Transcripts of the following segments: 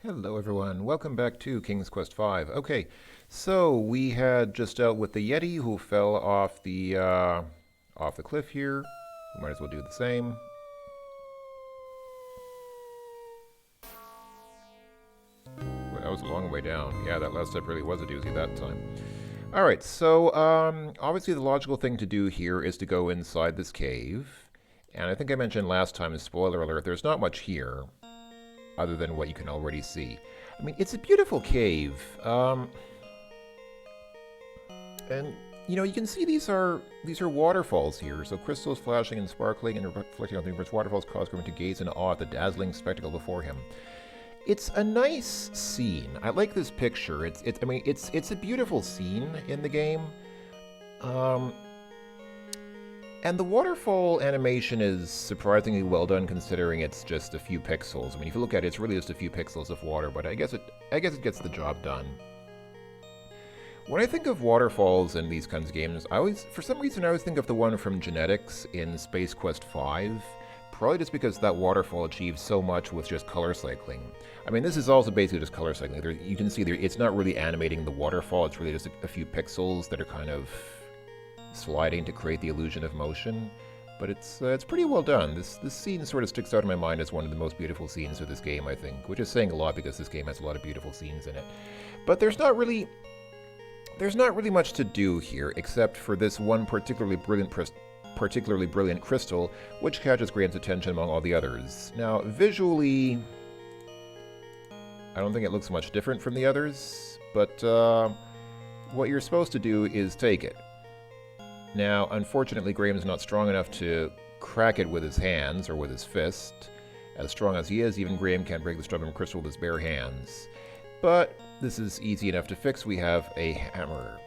Hello everyone, welcome back to King's Quest V. Okay, so we had just dealt with the Yeti who fell off the cliff here. We might as well do the same. Well, that was a long way down. Yeah, that last step really was a doozy that time. Alright, so obviously the logical thing to do here is to go inside this cave. And I think I mentioned last time, spoiler alert, there's not much here other than what you can already see. I mean, it's a beautiful cave. And you can see these are waterfalls here. So crystals flashing and sparkling and reflecting on the numerous waterfalls cause Grim to gaze in awe at the dazzling spectacle before him. It's a nice scene. I like this picture. It's a beautiful scene in the game. And the waterfall animation is surprisingly well done considering it's just a few pixels. I mean, if you look at it, it's really just a few pixels of water, but I guess it gets the job done. When I think of waterfalls in these kinds of games, for some reason, I always think of the one from Genetics in Space Quest V. Probably just because that waterfall achieves so much with just color cycling. I mean, this is also basically just color cycling. You can see it's not really animating the waterfall, it's really just a few pixels that are kind of sliding to create the illusion of motion, but it's pretty well done. This scene sort of sticks out in my mind as one of the most beautiful scenes of this game, I think, which is saying a lot because this game has a lot of beautiful scenes in it. But there's not really much to do here except for this one particularly brilliant crystal, which catches Graham's attention among all the others. Now, visually, I don't think it looks much different from the others, but what you're supposed to do is take it. Now, unfortunately, Graham's not strong enough to crack it with his hands or with his fist. As strong as he is, even Graham can't break the stubborn crystal with his bare hands. But this is easy enough to fix. We have a hammer.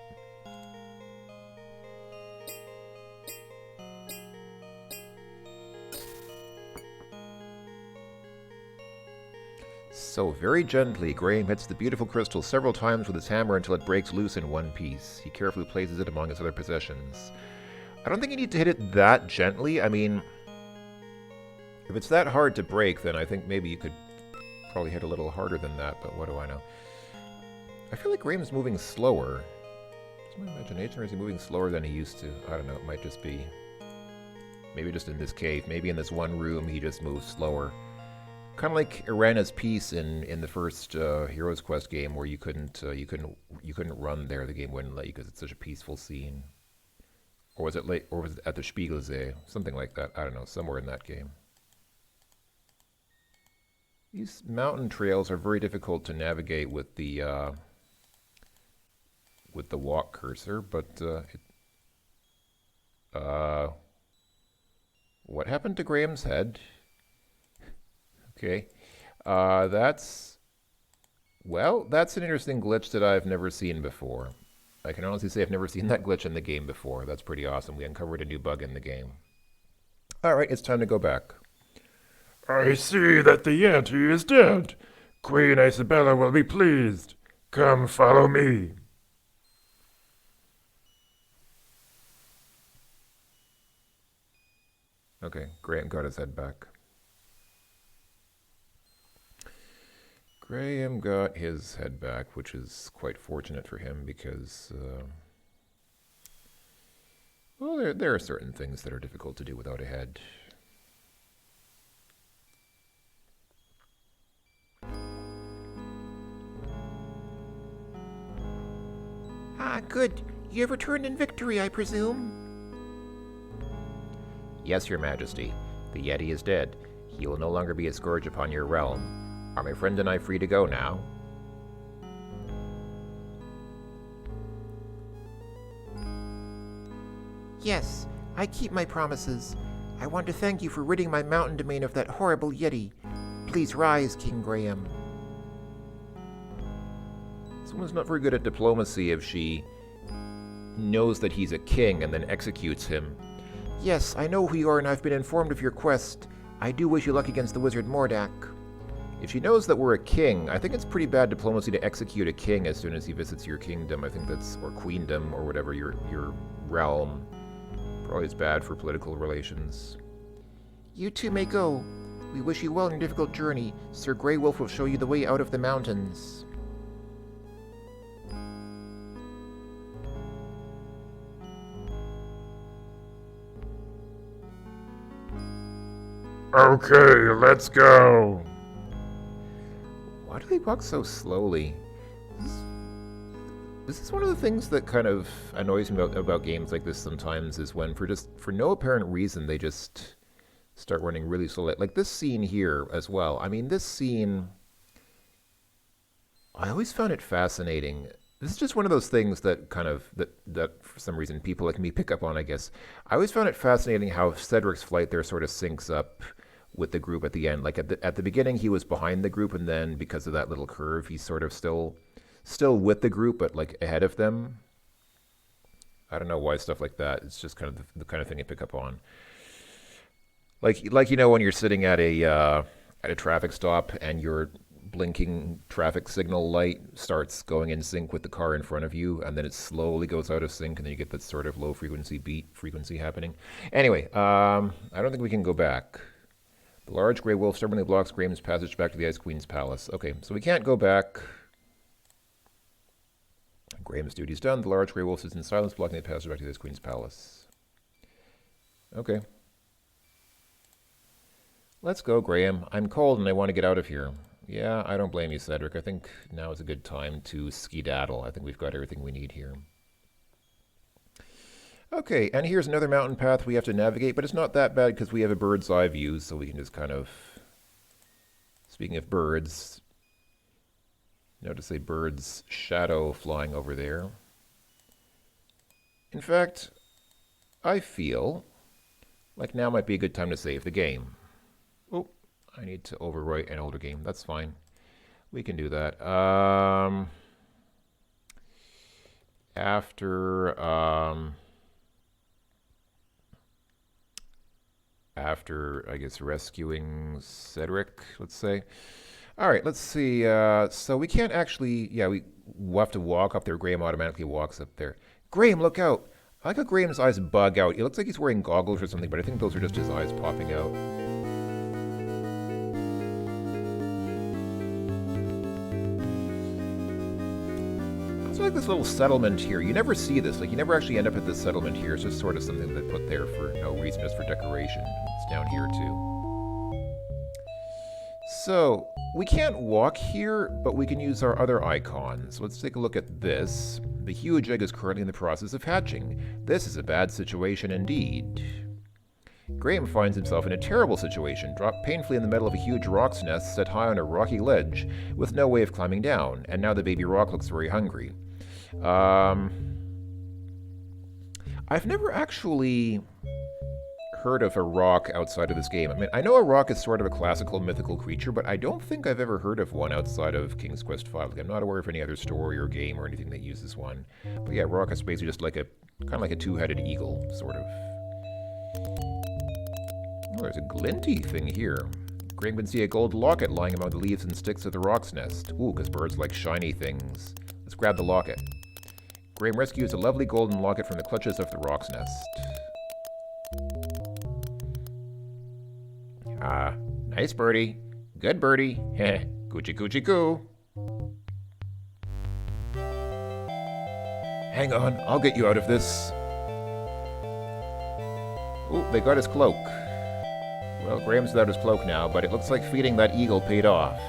So very gently, Graham hits the beautiful crystal several times with his hammer until it breaks loose in one piece. He carefully places it among his other possessions. I don't think you need to hit it that gently. I mean, if it's that hard to break, then I think maybe you could probably hit a little harder than that, but what do I know? I feel like Graham's moving slower. Is my imagination, or is he moving slower than he used to? I don't know, it might just be... Maybe just in this cave. Maybe in this one room he just moves slower. Kind of like Irana's piece in the first Heroes Quest game, where you couldn't run there. The game wouldn't let you because it's such a peaceful scene. Or was it at the Spiegelsee? Something like that. I don't know. Somewhere in that game. These mountain trails are very difficult to navigate with the walk cursor, but what happened to Graham's head? Okay, that's an interesting glitch that I've never seen before. I can honestly say I've never seen that glitch in the game before. That's pretty awesome. We uncovered a new bug in the game. Alright, it's time to go back. I see that the Yeti is dead. Queen Isabella will be pleased. Come follow me. Okay, Graham got his head back. Graham got his head back, which is quite fortunate for him because, well, there are certain things that are difficult to do without a head. Ah, good. You have returned in victory, I presume? Yes, Your Majesty. The Yeti is dead. He will no longer be a scourge upon your realm. Are my friend and I free to go now? Yes, I keep my promises. I want to thank you for ridding my mountain domain of that horrible Yeti. Please rise, King Graham. Someone's not very good at diplomacy if she knows that he's a king and then executes him. Yes, I know who you are and I've been informed of your quest. I do wish you luck against the wizard Mordak. If she knows that we're a king, I think it's pretty bad diplomacy to execute a king as soon as he visits your kingdom. I think that's, or queendom, or whatever, your realm. Probably is bad for political relations. You two may go. We wish you well in your difficult journey. Sir Grey Wolf will show you the way out of the mountains. Okay, let's go. Why do they walk so slowly? This is one of the things that kind of annoys me about games like this sometimes, is when for no apparent reason they just start running really slowly. Like this scene here as well. I mean, this scene, I always found it fascinating. This is just one of those things that kind of, that for some reason people like me pick up on, I guess. I always found it fascinating how Cedric's flight there sort of syncs up with the group at the end. Like at the beginning he was behind the group, and then because of that little curve he's sort of still with the group but like ahead of them. I don't know why stuff like that. It's just kind of the kind of thing you pick up on. Like you know, when you're sitting at a traffic stop and your blinking traffic signal light starts going in sync with the car in front of you, and then it slowly goes out of sync, and then you get that sort of low frequency beat frequency happening. Anyway, I don't think we can go back. The large gray wolf stubbornly blocks Graham's passage back to the Ice Queen's palace. Okay, so we can't go back. Graham's duty's done. The large gray wolf sits in silence, blocking the passage back to the Ice Queen's palace. Okay. Let's go, Graham. I'm cold and I want to get out of here. Yeah, I don't blame you, Cedric. I think now is a good time to skedaddle. I think we've got everything we need here. Okay, and here's another mountain path we have to navigate, but it's not that bad because we have a bird's eye view, so we can just kind of... Speaking of birds, notice a bird's shadow flying over there. In fact, I feel like now might be a good time to save the game. Oh, I need to overwrite an older game. That's fine. We can do that. After, I guess, rescuing Cedric, let's say. All right, let's see. So we can't actually... Yeah, we'll have to walk up there. Graham automatically walks up there. Graham, look out! I like how Graham's eyes bug out. It looks like he's wearing goggles or something, but I think those are just his eyes popping out. It's like this little settlement here. You never see this. Like, you never actually end up at this settlement here. It's just sort of something they put there for no reason, just for decoration. It's down here, too. So, we can't walk here, but we can use our other icons. Let's take a look at this. The huge egg is currently in the process of hatching. This is a bad situation indeed. Graham finds himself in a terrible situation, dropped painfully in the middle of a huge rock's nest set high on a rocky ledge, with no way of climbing down, and now the baby rock looks very hungry. I've never actually heard of a rock outside of this game. I mean, I know a rock is sort of a classical mythical creature, but I don't think I've ever heard of one outside of King's Quest V. Like, I'm not aware of any other story or game or anything that uses one. But yeah, rock is basically just like a kind of like a two-headed eagle, sort of. Oh, there's a glinty thing here. Graham can see a gold locket lying among the leaves and sticks of the rock's nest. Ooh, because birds like shiny things. Let's grab the locket. Graham rescues a lovely golden locket from the clutches of the rock's nest. Ah, nice birdie. Good birdie. Heh, coochie coochie coo. Hang on, I'll get you out of this. Ooh, they got his cloak. Well, Graham's without his cloak now, but it looks like feeding that eagle paid off.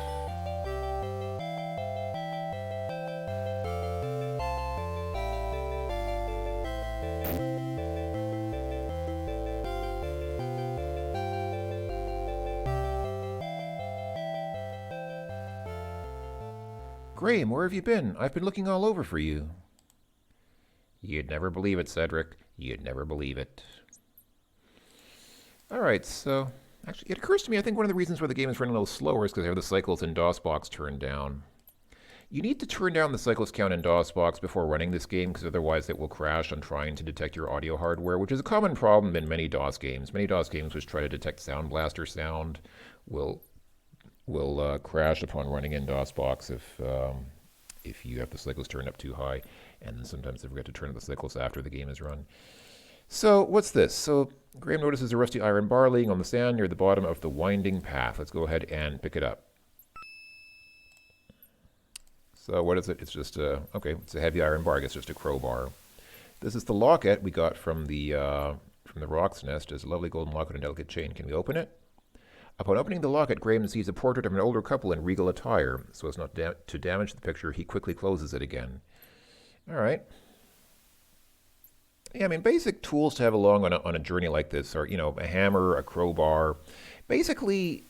Graham, where have you been? I've been looking all over for you. You'd never believe it, Cedric. You'd never believe it. Alright, so... Actually, it occurs to me, I think one of the reasons why the game is running a little slower is because I have the cycles in DOSBox turned down. You need to turn down the cycles count in DOSBox before running this game, because otherwise it will crash on trying to detect your audio hardware, which is a common problem in many DOS games. Many DOS games which try to detect Sound Blaster sound will crash upon running in DOSBox if you have the cycles turned up too high, and then sometimes they forget to turn up the cycles after the game is run. So, what's this? So, Graham notices a rusty iron bar laying on the sand near the bottom of the winding path. Let's go ahead and pick it up. So, what is it? It's just a, okay, it's a heavy iron bar. I guess just a crowbar. This is the locket we got from the roc's nest. It's a lovely golden locket and delicate chain. Can we open it? Upon opening the locket, Graham sees a portrait of an older couple in regal attire. So as not to damage the picture, he quickly closes it again. All right. Yeah, I mean, basic tools to have along on a journey like this are, a hammer, a crowbar. Basically,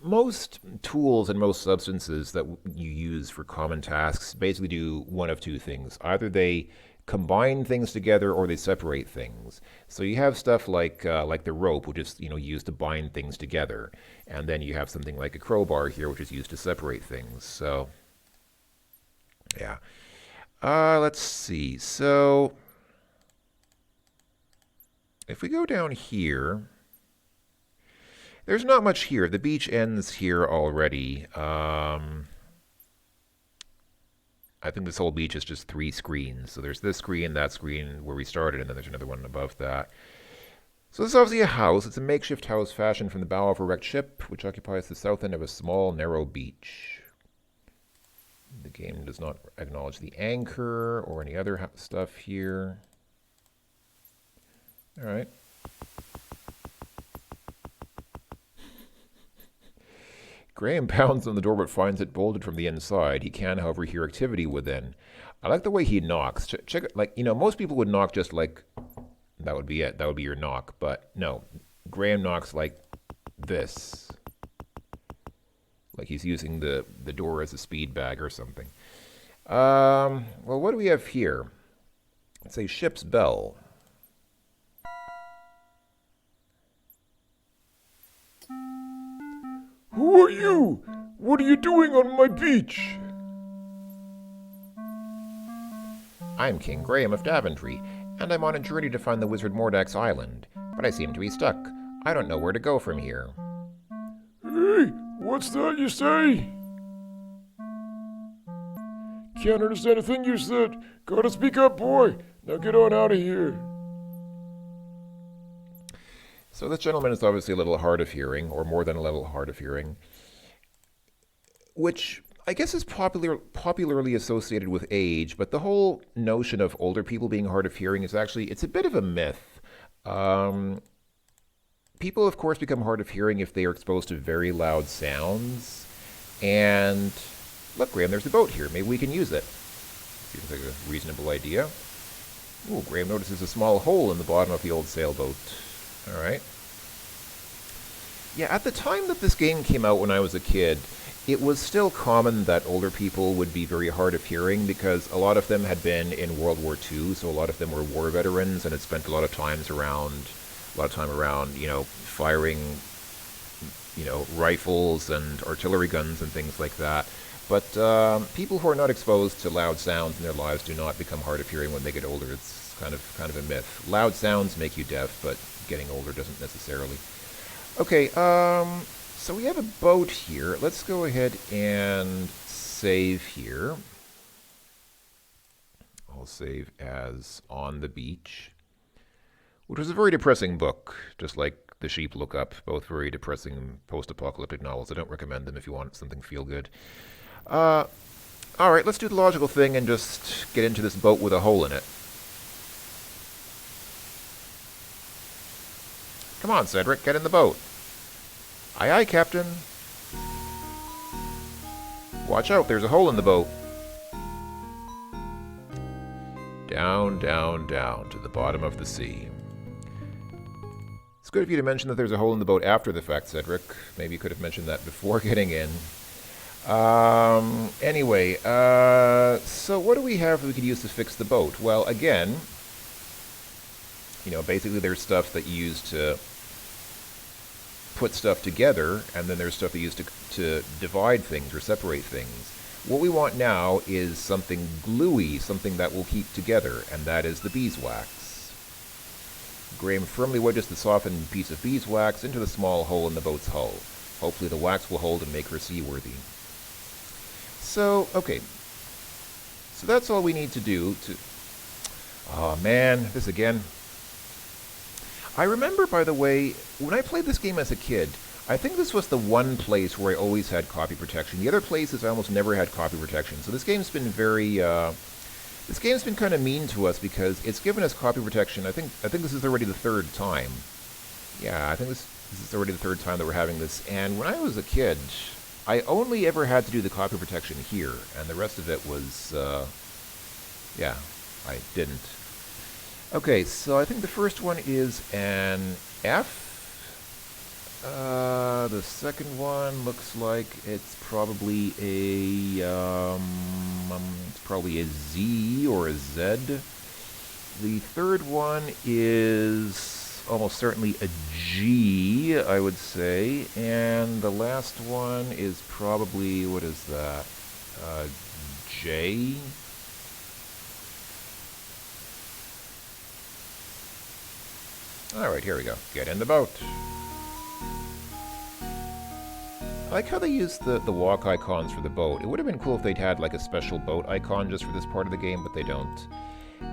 most tools and most substances that you use for common tasks basically do one of two things. Either they combine things together or they separate things. So you have stuff like the rope, which is used to bind things together, and then you have something like a crowbar here, which is used to separate things. So yeah, let's see. So if we go down here, there's not much here. The beach ends here already. I think this whole beach is just 3 screens. So there's this screen, that screen where we started, and then there's another one above that. So this is obviously a house. It's a makeshift house fashioned from the bow of a wrecked ship, which occupies the south end of a small, narrow beach. The game does not acknowledge the anchor or any other stuff here. All right. Graham pounds on the door but finds it bolted from the inside. He can, however, hear activity within. I like the way he knocks. Check it, like, most people would knock just like, that would be it. That would be your knock. But no, Graham knocks like this. Like he's using the door as a speed bag or something. Well, what do we have here? It's a ship's bell. Who are you? What are you doing on my beach? I'm King Graham of Daventry, and I'm on a journey to find the wizard Mordak's island, but I seem to be stuck. I don't know where to go from here. Hey, what's that you say? Can't understand a thing you said. Gotta speak up, boy. Now get on out of here. So this gentleman is obviously a little hard of hearing, or more than a little hard of hearing, which I guess is popularly associated with age, but the whole notion of older people being hard of hearing is actually, it's a bit of a myth. People, of course, become hard of hearing if they are exposed to very loud sounds. And look, Graham, there's a boat here. Maybe we can use it. Seems like a reasonable idea. Ooh, Graham notices a small hole in the bottom of the old sailboat. All right. Yeah, at the time that this game came out when I was a kid, it was still common that older people would be very hard of hearing because a lot of them had been in World War II, so a lot of them were war veterans and had spent a lot of time around, firing, rifles and artillery guns and things like that. But people who are not exposed to loud sounds in their lives do not become hard of hearing when they get older. It's kind of a myth. Loud sounds make you deaf, but getting older doesn't necessarily. Okay, so we have a boat here. Let's go ahead and save here. I'll save as On the Beach, which was a very depressing book, just like The Sheep Look Up, both very depressing post-apocalyptic novels. I don't recommend them if you want something feel-good. All right, let's do the logical thing and just get into this boat with a hole in it. Come on, Cedric, get in the boat. Aye, aye, Captain. Watch out, there's a hole in the boat. Down, down, down to the bottom of the sea. It's good of you to mention that there's a hole in the boat after the fact, Cedric. Maybe you could have mentioned that before getting in. Anyway, so what do we have that we could use to fix the boat? Well, again, basically there's stuff that you use to put stuff together, and then there's stuff that you use to divide things or separate things. What we want now is something gluey, something that will keep together, and that is the beeswax. Graham firmly wedges the softened piece of beeswax into the small hole in the boat's hull. Hopefully the wax will hold and make her seaworthy. So, okay. So that's all we need to do to... Oh man, this again. I remember, by the way, when I played this game as a kid, I think this was the one place where I always had copy protection. The other places I almost never had copy protection. So this game's been very, this game's been kind of mean to us because it's given us copy protection. I think this is already the third time. Yeah, I think this is already the third time that we're having this. And when I was a kid, I only ever had to do the copy protection here, and the rest of it was, yeah, I didn't. Okay, so I think the first one is an F. The second one looks like it's probably a Z or a Z. The third one is almost certainly a G, I would say, and the last one is probably, what is that? J. All right, here we go. Get in the boat. I like how they use the walk icons for the boat. It would have been cool if they'd had like a special boat icon just for this part of the game, but they don't.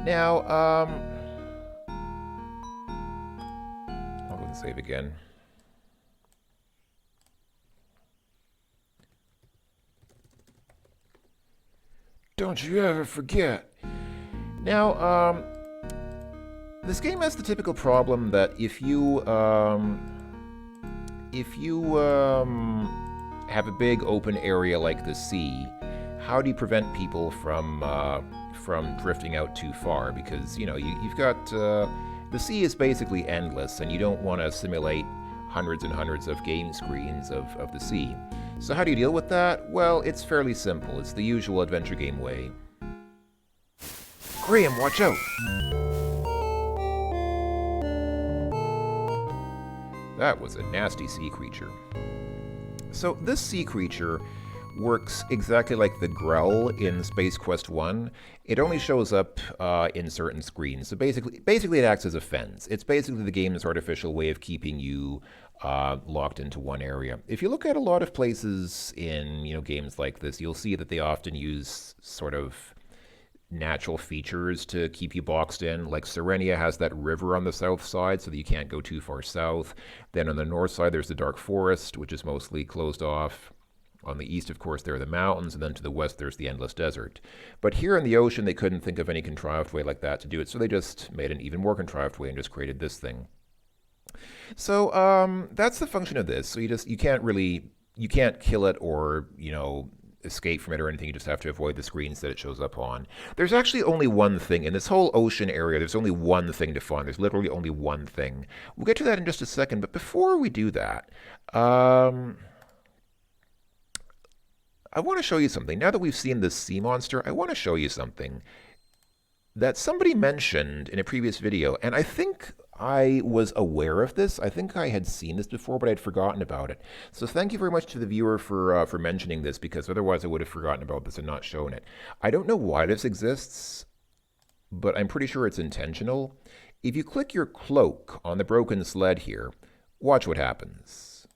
Now, I'll go and save again. Don't you ever forget. Now, this game has the typical problem that if you have a big open area like the sea, how do you prevent people from drifting out too far? Because, you know, you've got the sea is basically endless, and you don't want to simulate hundreds and hundreds of game screens of the sea. So how do you deal with that? Well, it's fairly simple. It's the usual adventure game way. Graham, watch out! That was a nasty sea creature. So this sea creature works exactly like the Grell in Space Quest 1. It only shows up in certain screens. So basically it acts as a fence. It's basically the game's artificial way of keeping you locked into one area. If you look at a lot of places in, you know, games like this, you'll see that they often use sort of natural features to keep you boxed in. Like Serenia has that river on the south side so that you can't go too far south. Then on the north side there's the dark forest, which is mostly closed off. On the east, of course, there are the mountains, and then to the west there's the endless desert. But here in the ocean they couldn't think of any contrived way like that to do it, so they just made an even more contrived way and just created this thing. So that's the function of this. So you can't kill it or, you know, escape from it or anything. You just have to avoid the screens that it shows up on. There's actually only one thing. In this whole ocean area, there's only one thing to find. There's literally only one thing. We'll get to that in just a second, but before we do that, I want to show you something. Now that we've seen this sea monster, I want to show you something that somebody mentioned in a previous video, and I think I was aware of this. I think I had seen this before, but I'd forgotten about it. So thank you very much to the viewer for mentioning this, because otherwise I would have forgotten about this and not shown it. I don't know why this exists, but I'm pretty sure it's intentional. If you click your cloak on the broken sled here, watch what happens.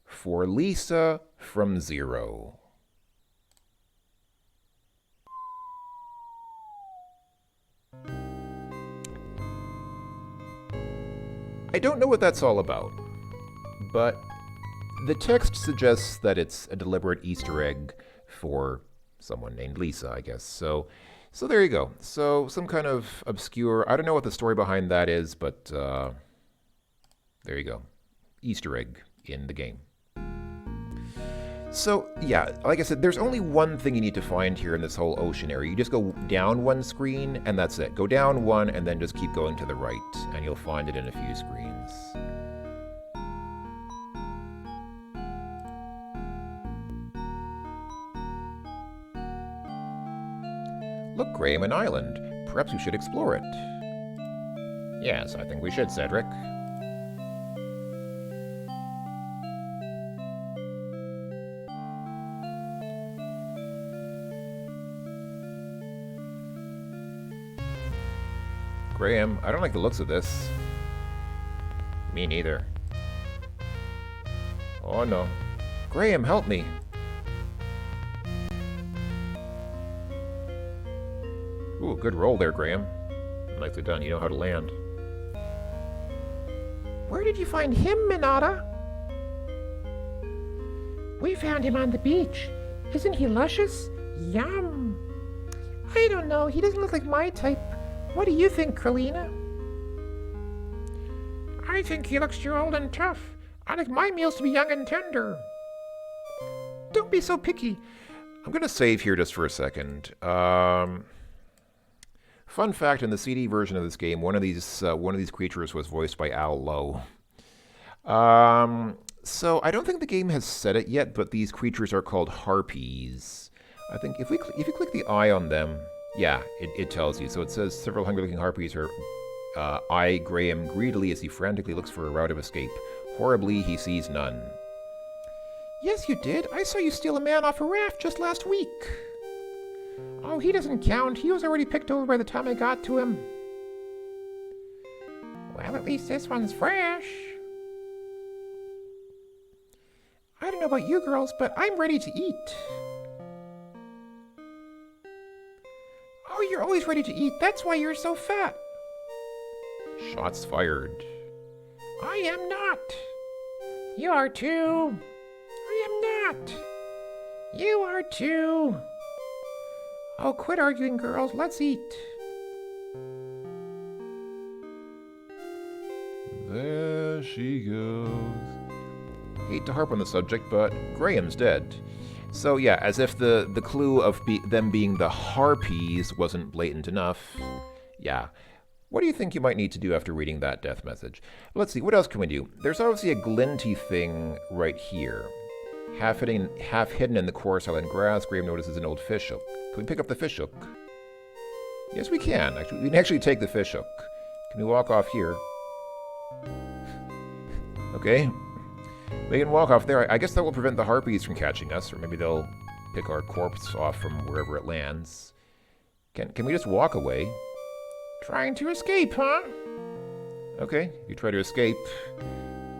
For Lisa from Zero. I don't know what that's all about, but the text suggests that it's a deliberate Easter egg for someone named Lisa, I guess. So there you go. So some kind of obscure, I don't know what the story behind that is, but there you go. Easter egg in the game. So, yeah, like I said, there's only one thing you need to find here in this whole ocean area. You just go down one screen, and that's it. Go down one, and then just keep going to the right, and you'll find it in a few screens. Look, Graham, an island. Perhaps we should explore it. Yes, I think we should, Cedric. Graham, I don't like the looks of this. Me neither. Oh no. Graham, help me. Ooh, good roll there, Graham. Nicely done. You know how to land. Where did you find him, Minata? We found him on the beach. Isn't he luscious? Yum. I don't know. He doesn't look like my type. What do you think, Kralina? I think he looks too old and tough. I like my meals to be young and tender. Don't be so picky. I'm going to save here just for a second. Fun fact, in the CD version of this game, one of these creatures was voiced by Al Lowe. So I don't think the game has said it yet, but these creatures are called harpies. I think if you click the eye on them, yeah, it tells you. So it says several hungry-looking harpies are eye Graham greedily as he frantically looks for a route of escape. Horribly, he sees none. Yes, you did. I saw you steal a man off a raft just last week. Oh, he doesn't count. He was already picked over by the time I got to him. Well, at least this one's fresh. I don't know about you girls, but I'm ready to eat. Oh, you're always ready to eat. That's why you're so fat. Shots fired. I am not. You are too. I am not. You are too. Oh, quit arguing, girls. Let's eat. There she goes. Hate to harp on the subject, but Graham's dead. So yeah, as if the clue of them being the harpies wasn't blatant enough. Yeah. What do you think you might need to do after reading that death message? Let's see, what else can we do? There's obviously a glinty thing right here. Half hidden in the coarse island grass, Graham notices an old fishhook. Can we pick up the fishhook? Yes, we can. Actually, we can actually take the fishhook. Can we walk off here? Okay. We can walk off there. I guess that will prevent the harpies from catching us, or maybe they'll pick our corpse off from wherever it lands. Can we just walk away? Trying to escape, huh? Okay, you try to escape.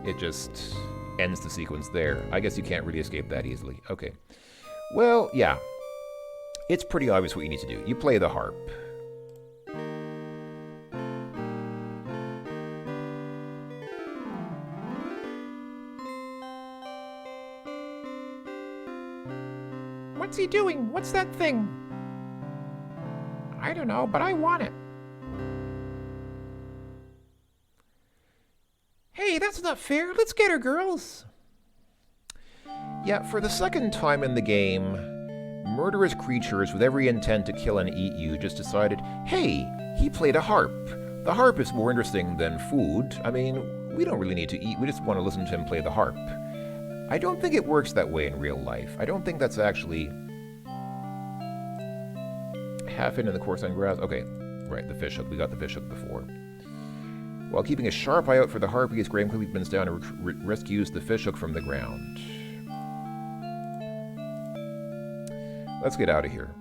It just ends the sequence there. I guess you can't really escape that easily. Okay. Well, yeah. It's pretty obvious what you need to do. You play the harp. What's he doing? What's that thing? I don't know, but I want it. Hey, that's not fair. Let's get her, girls. Yeah, for the second time in the game, murderous creatures with every intent to kill and eat you just decided, hey, he played a harp. The harp is more interesting than food. I mean, we don't really need to eat. We just want to listen to him play the harp. I don't think it works that way in real life. I don't think that's actually half in the course on grass. Okay, right, the fishhook. We got the fishhook before. While keeping a sharp eye out for the harpies, Graham quickly bends down and rescues the fishhook from the ground. Let's get out of here.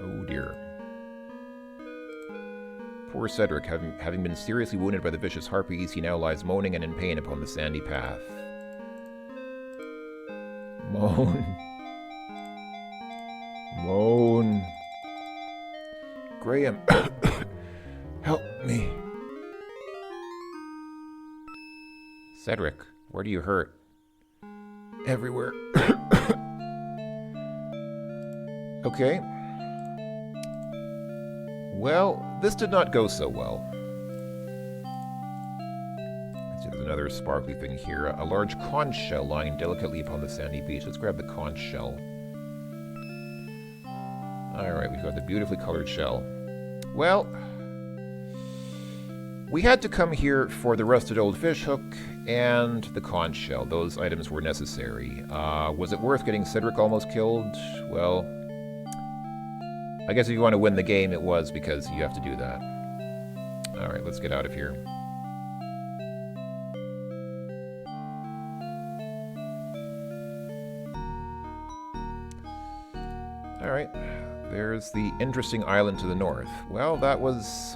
Oh dear. Poor Cedric, having been seriously wounded by the vicious harpies, he now lies moaning and in pain upon the sandy path. Moan. Moan. Graham, help me. Cedric, where do you hurt? Everywhere. Okay. Well, this did not go so well. Let's see, there's another sparkly thing here. A large conch shell lying delicately upon the sandy beach. Let's grab the conch shell. Alright, we've got the beautifully colored shell. Well, we had to come here for the rusted old fishhook and the conch shell. Those items were necessary. Was it worth getting Cedric almost killed? Well, I guess if you want to win the game, it was, because you have to do that. Alright, let's get out of here. Alright, there's the interesting island to the north. Well, that was...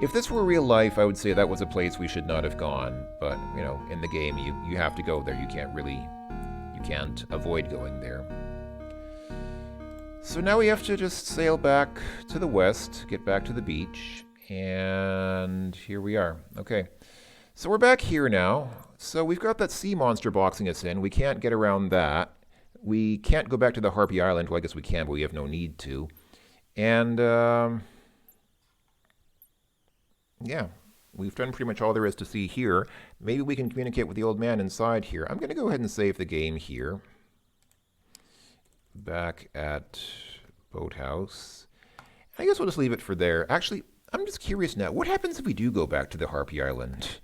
If this were real life, I would say that was a place we should not have gone. But, you know, in the game, you have to go there. You can't avoid going there. So now we have to just sail back to the west, get back to the beach, and here we are. Okay, so we're back here now. So we've got that sea monster boxing us in. We can't get around that. We can't go back to the Harpy Island. Well, I guess we can, but we have no need to. And, yeah, we've done pretty much all there is to see here. Maybe we can communicate with the old man inside here. I'm going to go ahead and save the game here. Back at Boathouse. I guess we'll just leave it for there. Actually, I'm just curious now. What happens if we do go back to the Harpy Island?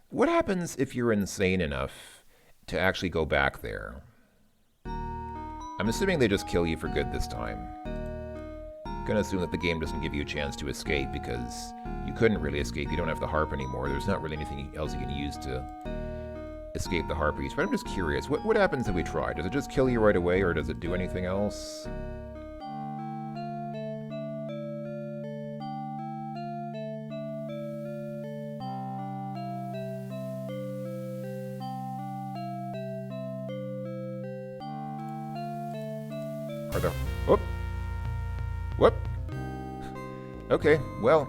What happens if you're insane enough to actually go back there? I'm assuming they just kill you for good this time. Gonna assume that the game doesn't give you a chance to escape because you couldn't really escape. You don't have the harp anymore. There's not really anything else you can use to escape the harpies. But I'm just curious, what happens if we try? Does it just kill you right away, or does it do anything else? Are the... Whoop! Whoop! Okay, well,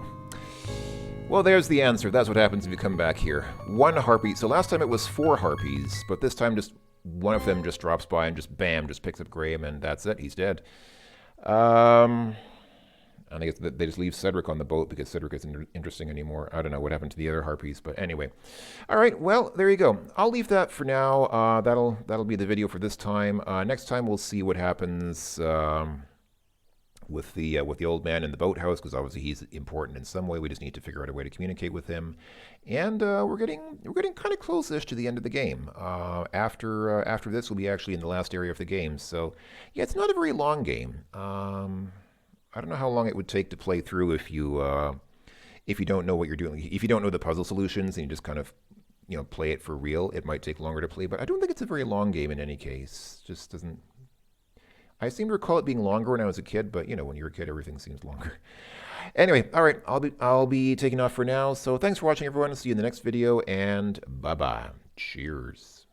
there's the answer. That's what happens if you come back here. One harpy. So last time it was 4 harpies, but this time just one of them just drops by and just bam, just picks up Graham, and that's it. He's dead. And I guess they just leave Cedric on the boat because Cedric isn't interesting anymore. I don't know what happened to the other harpies, but anyway. All right, well, there you go. I'll leave that for now. That'll be the video for this time. Next time we'll see what happens with the old man in the boathouse, because obviously he's important in some way. We just need to figure out a way to communicate with him, and we're getting kind of close-ish to the end of the game. After this, we'll be actually in the last area of the game. So yeah, it's not a very long game. I don't know how long it would take to play through if you don't know what you're doing. If you don't know the puzzle solutions and you just kind of play it for real, it might take longer to play. But I don't think it's a very long game in any case. Just doesn't. I seem to recall it being longer when I was a kid, but when you're a kid, everything seems longer. Anyway, all right, I'll be taking off for now. So thanks for watching, everyone. See you in the next video, and bye-bye. Cheers.